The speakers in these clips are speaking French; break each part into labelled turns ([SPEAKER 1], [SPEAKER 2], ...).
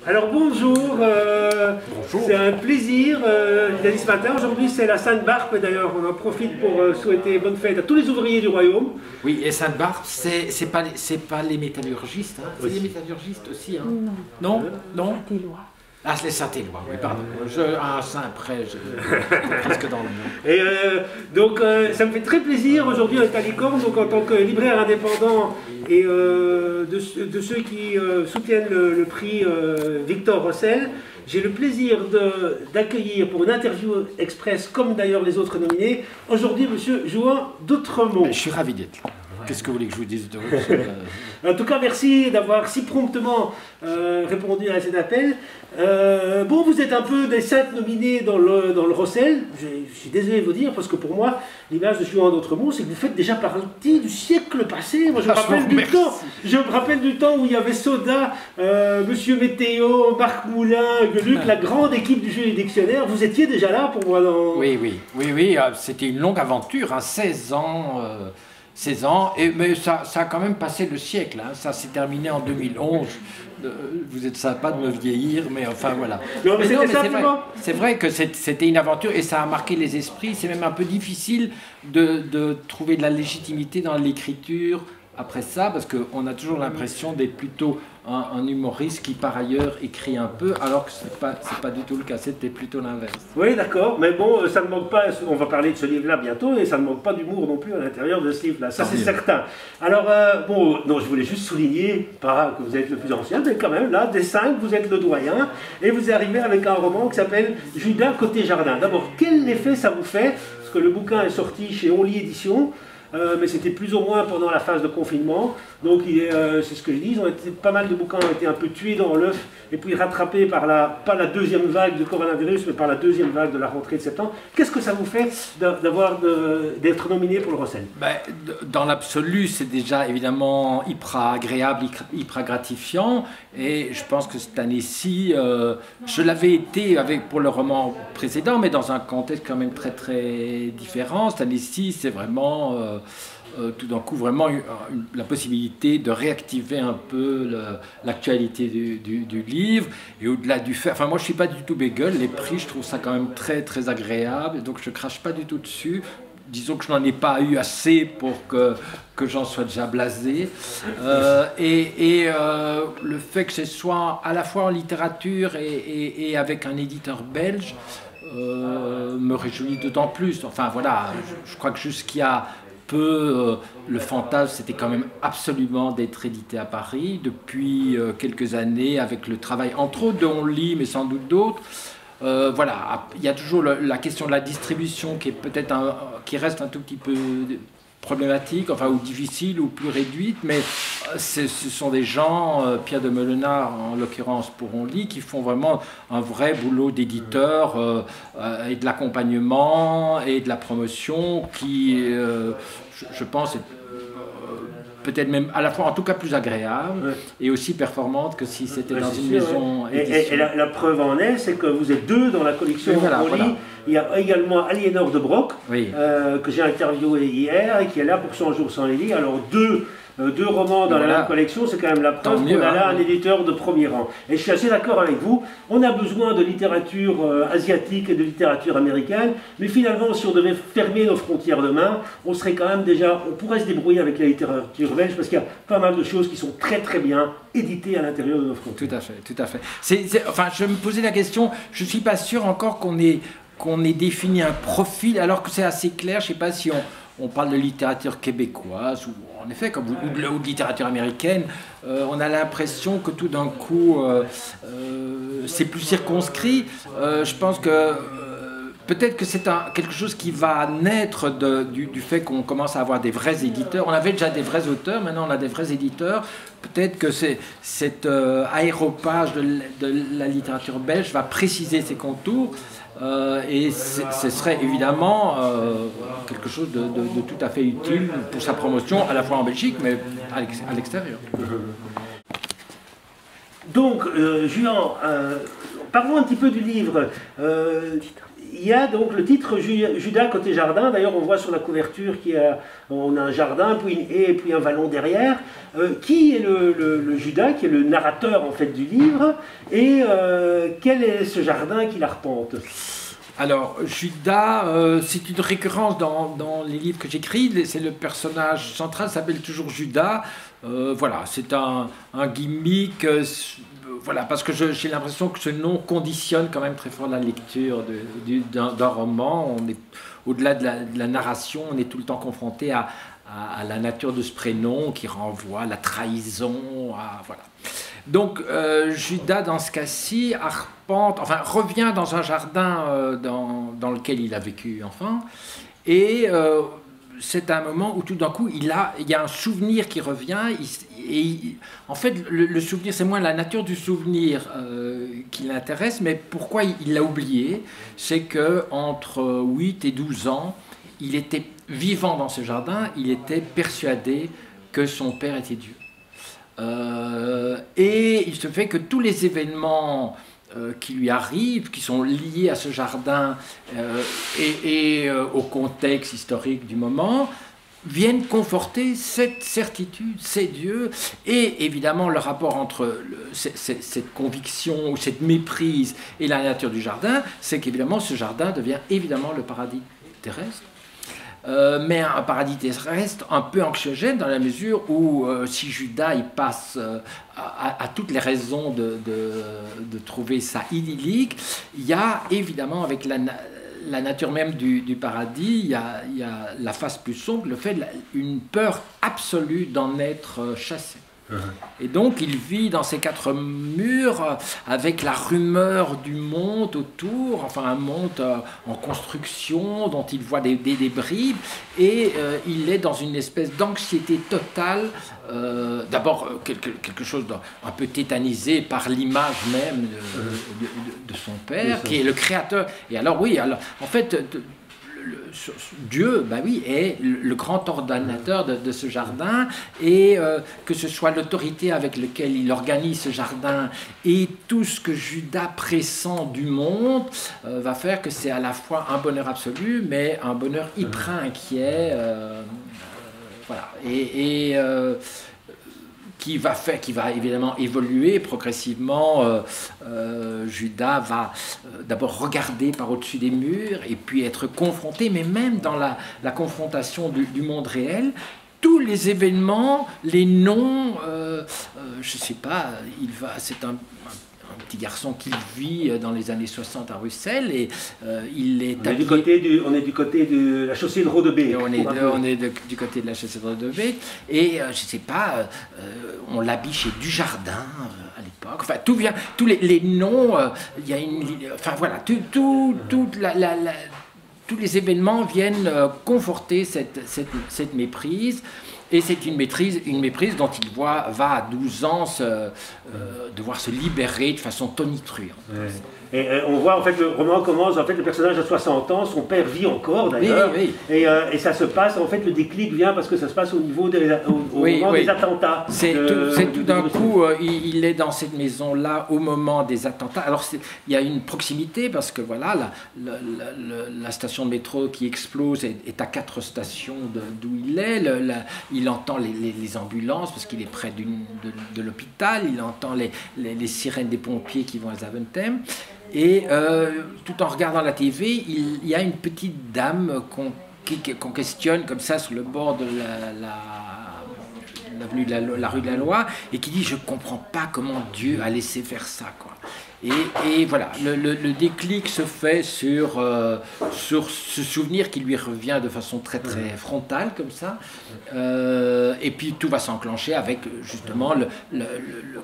[SPEAKER 1] Alors bonjour,
[SPEAKER 2] Bonjour.
[SPEAKER 1] c'est un plaisir, il a dit ce matin, aujourd'hui c'est la Sainte-Barbe, d'ailleurs on en profite pour souhaiter bonne fête à tous les ouvriers du royaume.
[SPEAKER 2] Oui, et Sainte-Barbe, c'est pas les métallurgistes, hein. C'est les métallurgistes aussi, hein. Non. Non. Ah, c'est les Saint-Éloi, oui, pardon. Un saint après, presque dans le monde.
[SPEAKER 1] Et donc ça me fait très plaisir, aujourd'hui on est à Licorne, donc en tant que libraire indépendant et de ceux qui soutiennent le prix Victor Rossel, j'ai le plaisir d'accueillir pour une interview express, comme d'ailleurs les autres nominés, aujourd'hui monsieur Jouan d'Outremont.
[SPEAKER 2] Je suis ravi d'être là. Qu'est-ce que vous voulez que je vous dise de
[SPEAKER 1] En tout cas, merci d'avoir si promptement répondu à cet appel. Bon, vous êtes un peu des 5 nominés dans le Rossel. Je suis désolé de vous dire, parce que pour moi, l'image de Jouan d'Outremont, c'est que vous faites déjà partie du siècle passé. Moi, je me rappelle du temps où il y avait Soda, Monsieur Météo, Marc Moulin, Gueluc, la grande équipe du jeu des dictionnaires. Vous étiez déjà là pour moi dans...
[SPEAKER 2] Oui, c'était une longue aventure, hein, 16 ans... 16 ans, mais ça a quand même passé le siècle, hein. Ça s'est terminé en 2011. Vous êtes sympa de me vieillir, mais enfin voilà.
[SPEAKER 1] Non, mais
[SPEAKER 2] c'est vrai que c'était une aventure et ça a marqué les esprits. C'est même un peu difficile de trouver de la légitimité dans l'écriture après ça, parce qu'on a toujours l'impression d'être plutôt un humoriste qui par ailleurs écrit un peu, alors que c'est pas du tout le cas, c'était plutôt l'inverse.
[SPEAKER 1] Oui, d'accord, mais bon, ça ne manque pas, on va parler de ce livre-là bientôt, et ça ne manque pas d'humour non plus à l'intérieur de ce livre-là, ça c'est certain. Alors, bon, non, je voulais juste souligner, pas que vous êtes le plus ancien, mais quand même, là, des 5, vous êtes le doyen, et vous arrivez avec un roman qui s'appelle Judas côté jardin. D'abord, quel effet ça vous fait? Parce que le bouquin est sorti chez Only Éditions, mais c'était plus ou moins pendant la phase de confinement. Donc c'est ce que je dis, pas mal de bouquins ont été un peu tués dans l'œuf et puis rattrapés par pas la deuxième vague du coronavirus, mais par la deuxième vague de la rentrée de septembre. Qu'est-ce que ça vous fait d'être nominé pour le Rossel?
[SPEAKER 2] Dans l'absolu, c'est déjà évidemment hyper agréable, hyper gratifiant. Et je pense que cette année-ci, je l'avais été pour le roman précédent, mais dans un contexte quand même très très différent. Cette année-ci, c'est vraiment... tout d'un coup vraiment la possibilité de réactiver un peu l'actualité du livre, et au-delà du fait, enfin moi je suis pas du tout bégueule, les prix je trouve ça quand même très très agréable, donc je crache pas du tout dessus. Disons que je n'en ai pas eu assez pour que j'en sois déjà blasé. Le fait que ce soit à la fois en littérature et avec un éditeur belge me réjouit d'autant plus. Enfin voilà, je crois que jusqu'à le fantasme, c'était quand même absolument d'être édité à Paris depuis quelques années, avec le travail entre autres de Only, mais sans doute d'autres. Voilà, il y a toujours la question de la distribution qui est peut-être qui reste un tout petit peu problématique, enfin, ou difficile, ou plus réduite, mais ce sont des gens, Pierre de Meulenard en l'occurrence pour Only, qui font vraiment un vrai boulot d'éditeur et de l'accompagnement et de la promotion qui, je pense, est peut-être même à la fois en tout cas plus agréable et aussi performante que si c'était dans une maison édition.
[SPEAKER 1] Et la preuve en est, c'est que vous êtes 2 dans la collection Only. Voilà. Il y a également Aliénor de Broc, que j'ai interviewé hier et qui est là pour 100 jours sans Lily. Alors deux romans dans la même collection, c'est quand même la preuve qu'on a là un éditeur de premier rang. Et je suis assez d'accord avec vous, on a besoin de littérature asiatique et de littérature américaine, mais finalement, si on devait fermer nos frontières demain, on serait quand même on pourrait se débrouiller avec la littérature belge, parce qu'il y a pas mal de choses qui sont très très bien éditées à l'intérieur de nos frontières.
[SPEAKER 2] Tout à fait. Enfin, je me posais la question, je ne suis pas sûr encore qu'on ait défini un profil, alors que c'est assez clair. Je ne sais pas si on parle de littérature québécoise ou en effet ou de littérature américaine. On a l'impression que tout d'un coup c'est plus circonscrit. Je pense que peut-être que c'est quelque chose qui va naître du fait qu'on commence à avoir des vrais éditeurs. On avait déjà des vrais auteurs, maintenant on a des vrais éditeurs. Peut-être que cet aéropage de la littérature belge va préciser ses contours. Et ce serait évidemment quelque chose de tout à fait utile pour sa promotion, à la fois en Belgique, mais à l'extérieur.
[SPEAKER 1] Donc, Juan, parlons un petit peu du livre. il y a donc le titre Judas côté jardin. D'ailleurs, on voit sur la couverture on a un jardin, puis une haie, puis un vallon derrière. Qui est le Judas, qui est le narrateur en fait du livre, et quel est ce jardin qu'il arpente?
[SPEAKER 2] Alors, Judas, c'est une récurrence dans les livres que j'écris. C'est le personnage central, s'appelle toujours Judas. Voilà, c'est un gimmick. Voilà, parce que j'ai l'impression que ce nom conditionne quand même très fort la lecture d'un roman. On est au-delà de la narration, on est tout le temps confronté à la nature de ce prénom qui renvoie à la trahison. Voilà. Donc Judas, dans ce cas-ci, revient dans un jardin dans lequel il a vécu enfant, et c'est un moment où tout d'un coup il y a un souvenir qui revient, en fait le souvenir, c'est moins la nature du souvenir qui l'intéresse, mais pourquoi il l'a oublié, c'est que entre 8 et 12 ans, il était vivant dans ce jardin, il était persuadé que son père était Dieu. Et il se fait que tous les événements qui lui arrivent, qui sont liés à ce jardin et au contexte historique du moment, viennent conforter cette certitude, c'est Dieu. Et évidemment, le rapport entre cette conviction ou cette méprise et la nature du jardin, c'est qu'évidemment, ce jardin devient évidemment le paradis terrestre. Mais un paradis terrestre un peu anxiogène, dans la mesure où si Judas il passe à toutes les raisons de trouver ça idyllique, il y a évidemment avec la nature même du paradis, il y a la face plus sombre, le fait une peur absolue d'en être chassé. Et donc il vit dans ces 4 murs avec la rumeur du monde autour, enfin un monde en construction dont il voit des bribes, et il est dans une espèce d'anxiété totale, d'abord quelque chose un peu tétanisé par l'image même de son père, qui est le créateur. Et alors oui, en fait... Dieu, ben oui, est le grand ordonnateur de ce jardin, et que ce soit l'autorité avec laquelle il organise ce jardin et tout ce que Judas pressent du monde va faire que c'est à la fois un bonheur absolu, mais un bonheur hyper inquiet. Voilà. Et qui va évidemment évoluer progressivement. Judas va d'abord regarder par au-dessus des murs et puis être confronté, mais même dans la confrontation du monde réel, tous les événements, les noms, je ne sais pas, c'est un petit garçon qui vit dans les années 60 à Bruxelles, et il est...
[SPEAKER 1] On est du côté de la chaussée de Rodebé.
[SPEAKER 2] On est du côté de la chaussée de Rodebé, et je ne sais pas, on l'habille chez Dujardin à l'époque, enfin tous les noms, il y a enfin voilà, tous les événements viennent conforter cette méprise. Et c'est une méprise dont il va à 12 ans devoir se libérer de façon tonitruante.
[SPEAKER 1] Ouais. Et on voit, en fait, le roman commence, en fait, le personnage a 60 ans, son père vit encore d'ailleurs,
[SPEAKER 2] oui.
[SPEAKER 1] Et ça se passe, en fait, le déclic vient parce que ça se passe au niveau moment des attentats.
[SPEAKER 2] C'est tout d'un coup, il est dans cette maison-là au moment des attentats. Alors il y a une proximité parce que voilà, la station de métro qui explose est à 4 stations d'où il est. Il entend les ambulances parce qu'il est près de l'hôpital, il entend les sirènes des pompiers qui vont à Zaventem. Et tout en regardant la TV, il y a une petite dame qu'on questionne comme ça sur le bord de la rue de la Loi, et qui dit « Je ne comprends pas comment Dieu a laissé faire ça, quoi ». Et voilà, le déclic se fait sur ce souvenir qui lui revient de façon très très frontale comme ça, et puis tout va s'enclencher avec justement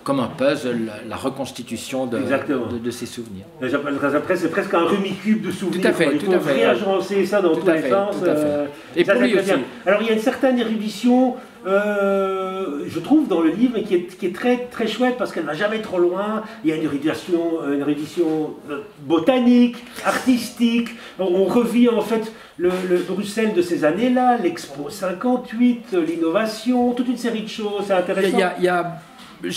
[SPEAKER 2] comme un puzzle, la reconstitution de ses souvenirs.
[SPEAKER 1] Après, c'est presque un rumicube de souvenirs.
[SPEAKER 2] Tout à fait.
[SPEAKER 1] Il faut réagencer ça dans tous les sens.
[SPEAKER 2] Et pour lui aussi.
[SPEAKER 1] Alors il y a une certaine érudition, je trouve, dans le livre, qui est très très chouette parce qu'elle ne va jamais trop loin. Il y a une érudition botanique, artistique. On revit en fait le Bruxelles de ces années-là, l'Expo 58, l'innovation, toute une série de choses. C'est intéressant.
[SPEAKER 2] Il y a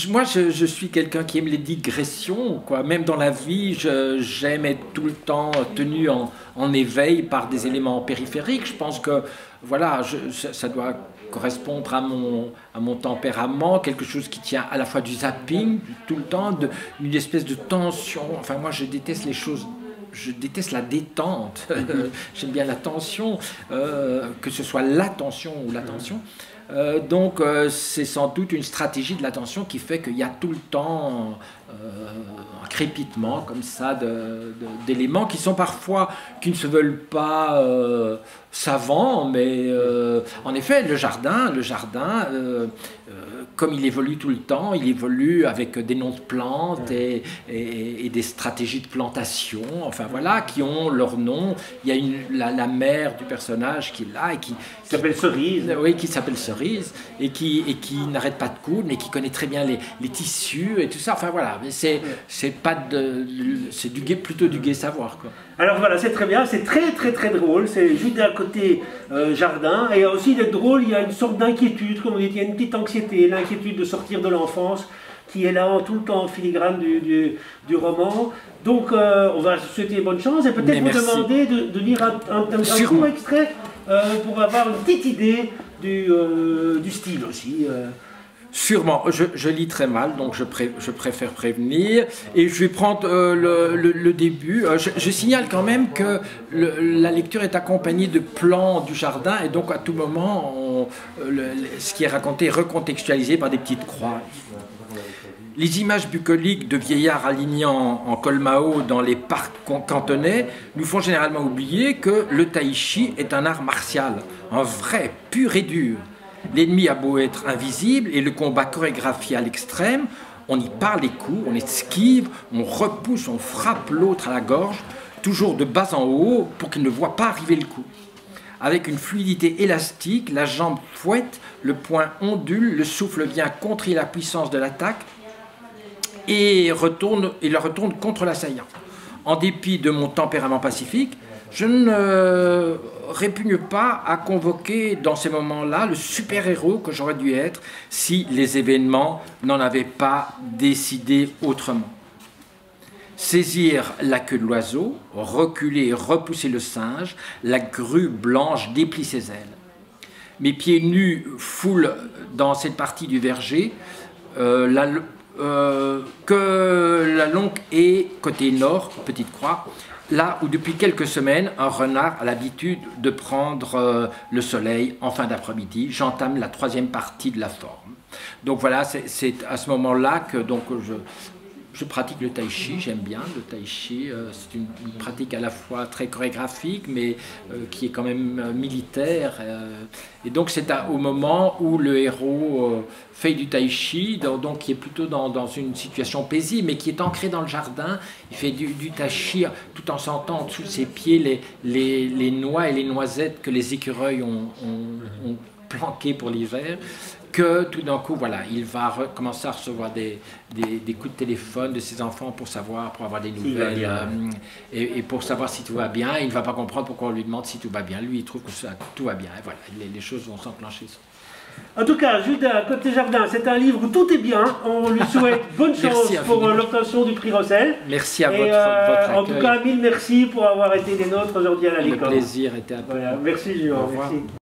[SPEAKER 2] Moi, je suis quelqu'un qui aime les digressions, quoi. Même dans la vie, j'aime être tout le temps tenu en éveil par des éléments périphériques. Je pense que, voilà, ça doit correspondre à mon tempérament, quelque chose qui tient à la fois du zapping, tout le temps, une espèce de tension. Enfin, moi, je déteste les choses. Je déteste la détente. J'aime bien la tension, que ce soit la tension ou la tension. Donc c'est sans doute une stratégie de l'attention qui fait qu'il y a tout le temps un crépitement comme ça d'éléments qui sont parfois, qui ne se veulent pas savants, mais en effet le jardin comme il évolue tout le temps, il évolue avec des noms de plantes et des stratégies de plantation, enfin voilà, qui ont leur nom. Il y a la mère du personnage qui est là et qui
[SPEAKER 1] s'appelle Cerise.
[SPEAKER 2] Oui, qui s'appelle Cerise et qui n'arrête pas de coudre, mais qui connaît très bien les tissus et tout ça. Enfin voilà, mais c'est plutôt du gai savoir, quoi.
[SPEAKER 1] Alors voilà, c'est très bien, c'est très très très drôle, c'est juste d'un côté jardin, et il y a aussi d'être drôle, il y a une sorte d'inquiétude, comme on dit, il y a une petite anxiété, l'inquiétude de sortir de l'enfance, qui est là tout le temps en filigrane du roman. Donc on va se souhaiter bonne chance, et peut-être vous demander de lire un court extrait pour avoir une petite idée du style aussi.
[SPEAKER 2] Sûrement, je lis très mal, donc je préfère prévenir. Et je vais prendre le début. Je signale quand même que la lecture est accompagnée de plans du jardin, et donc à tout moment, ce qui est raconté est recontextualisé par des petites croix. Les images bucoliques de vieillards alignant en col Mao dans les parcs cantonais nous font généralement oublier que le tai chi est un art martial, un vrai, pur et dur. L'ennemi a beau être invisible et le combat chorégraphié à l'extrême, on y parle les coups, on esquive, on repousse, on frappe l'autre à la gorge, toujours de bas en haut pour qu'il ne voit pas arriver le coup. Avec une fluidité élastique, la jambe fouette, le poing ondule, le souffle vient contrer la puissance de l'attaque et la retourne contre l'assaillant. En dépit de mon tempérament pacifique, je ne répugne pas à convoquer dans ces moments-là le super-héros que j'aurais dû être si les événements n'en avaient pas décidé autrement. Saisir la queue de l'oiseau, reculer et repousser le singe, la grue blanche déplie ses ailes. Mes pieds nus foulent dans cette partie du verger que la longue haie côté nord, petite croix, là où depuis quelques semaines, un renard a l'habitude de prendre le soleil en fin d'après-midi. J'entame la troisième partie de la forme. Donc voilà, c'est à ce moment-là que donc, je pratique le tai chi, j'aime bien le tai chi. C'est une pratique à la fois très chorégraphique, mais qui est quand même militaire. Et donc c'est au moment où le héros fait du tai chi, donc qui est plutôt dans une situation paisible, mais qui est ancré dans le jardin. Il fait du tai chi tout en sentant en dessous de ses pieds les noix et les noisettes que les écureuils ont planquées pour l'hiver. Que tout d'un coup, voilà, il va commencer à recevoir des coups de téléphone de ses enfants pour avoir des nouvelles et pour savoir si tout va bien. Il ne va pas comprendre pourquoi on lui demande si tout va bien. Lui, il trouve que tout va bien. Et voilà, les choses vont s'enclencher.
[SPEAKER 1] En tout cas, Judas, Côté Jardin, c'est un livre où tout est bien. On lui souhaite bonne chance pour l'obtention du prix Rossel.
[SPEAKER 2] Merci à votre accueil.
[SPEAKER 1] En tout cas, mille merci pour avoir été des nôtres aujourd'hui à la Lécole.
[SPEAKER 2] Le plaisir était à vous.
[SPEAKER 1] Voilà, merci, Jules. Merci.